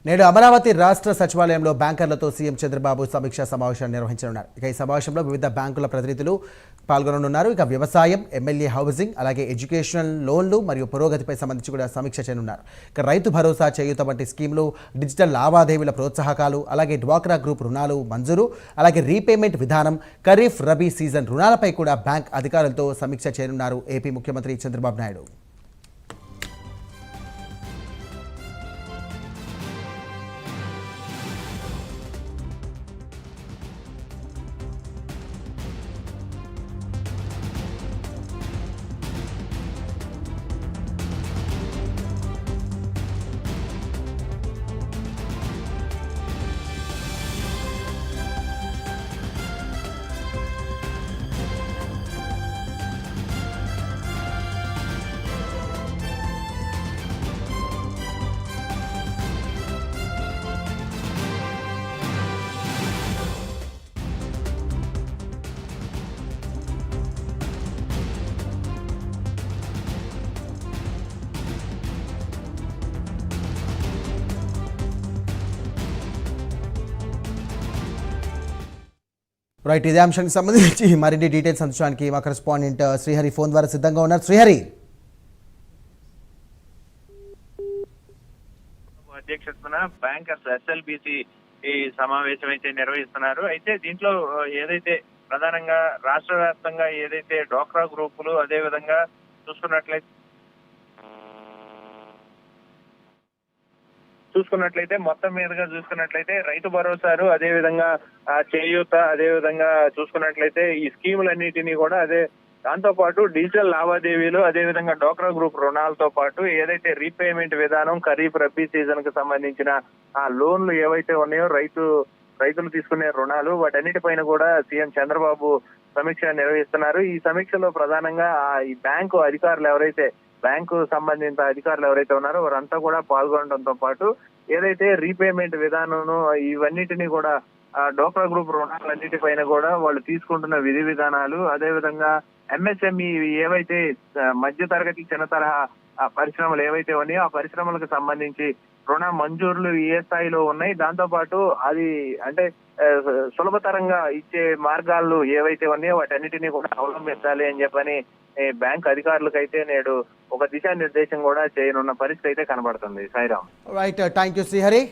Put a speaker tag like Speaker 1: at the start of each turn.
Speaker 1: నేడు అమరావతి రాష్ట్ర సచివాలయంలో బ్యాంకర్లతో సీఎం చంద్రబాబు సమీక్షా సమావేశాన్ని నిర్వహించనున్నారు. ఇక ఈ సమావేశంలో వివిధ బ్యాంకుల ప్రతినిధులు పాల్గొననున్నారు. ఇక వ్యవసాయం, ఎమ్మెల్యే హౌసింగ్, అలాగే ఎడ్యుకేషనల్ లోన్లు మరియు పురోగతిపై సంబంధించి కూడా సమీక్ష చేయనున్నారు. ఇక రైతు భరోసా, చేయూత వంటి స్కీములు, డిజిటల్ లావాదేవీల ప్రోత్సాహకాలు, అలాగే డ్వాక్రా గ్రూప్ రుణాలు మంజూరు, అలాగే రీపేమెంట్ విధానం, ఖరీఫ్ రబీ సీజన్ రుణాలపై కూడా బ్యాంక్ అధికారులతో సమీక్ష చేయనున్నారు ఏపీ ముఖ్యమంత్రి చంద్రబాబు నాయుడు. రైట్, ఇదే అంశానికి సంబంధించి మరిన్ని డీటెయిల్స్ అందించడానికి మా కరెస్పాండెంట్ శ్రీహరి ఫోన్ ద్వారా సిద్ధంగా ఉన్నారు. శ్రీహరి,
Speaker 2: అధ్యక్షతన బ్యాంకర్స్ ఎస్ఎల్బిసి ఈ సమావేశం అయితే నిర్వహిస్తున్నారు. అయితే దీంట్లో ఏదైతే ప్రధానంగా రాష్ట్ర వ్యాప్తంగా ఏదైతే డ్వాక్రా గ్రూపులు, అదే విధంగా చూసుకున్నట్లయితే మొత్తం మీదుగా చూసుకున్నట్లయితే రైతు భరోసాలు, అదే విధంగా చేయూత, అదే విధంగా చూసుకున్నట్లయితే ఈ స్కీములన్నిటినీ కూడా దాంతో పాటు డిజిటల్ లావాదేవీలు, అదే విధంగా డ్వాక్రా గ్రూప్ రుణాలతో పాటు ఏదైతే రీపేమెంట్ విధానం, ఖరీఫ్ రబీ సీజన్ కు సంబంధించిన ఆ లోన్లు ఏవైతే ఉన్నాయో రైతులు తీసుకునే రుణాలు, వాటన్నిటిపైన కూడా సీఎం చంద్రబాబు సమీక్ష నిర్వహిస్తున్నారు. ఈ సమీక్షలో ప్రధానంగా ఈ బ్యాంకు సంబంధిత అధికారులు ఎవరైతే ఉన్నారో వారంతా కూడా పాల్గొనడంతో పాటు ఏదైతే రీపేమెంట్ విధానం ఇవన్నిటినీ కూడా డ్వాక్రా గ్రూప్ రుణాలన్నిటిపైన కూడా వాళ్ళు తీసుకుంటున్న విధి విధానాలు, అదే విధంగా ఎంఎస్ఎంఈ ఏవైతే మధ్య తరగతి, చిన్న తరహా పరిశ్రమలు ఏవైతే ఉన్నాయో ఆ పరిశ్రమలకు సంబంధించి రుణ మంజూరులు ఏ స్థాయిలో ఉన్నాయి, దాంతో పాటు అది సులభతరంగా ఇచ్చే మార్గాలు ఏవైతే ఉన్నాయో వాటన్నిటినీ కూడా అవలంబించాలి అని చెప్పని బ్యాంక్ అధికారులకైతే నేడు ఒక దిశానిర్దేశం కూడా చేయనున్న పరిస్థితి అయితే కనబడుతుంది. Sairam.
Speaker 1: Right, thank you Srihari.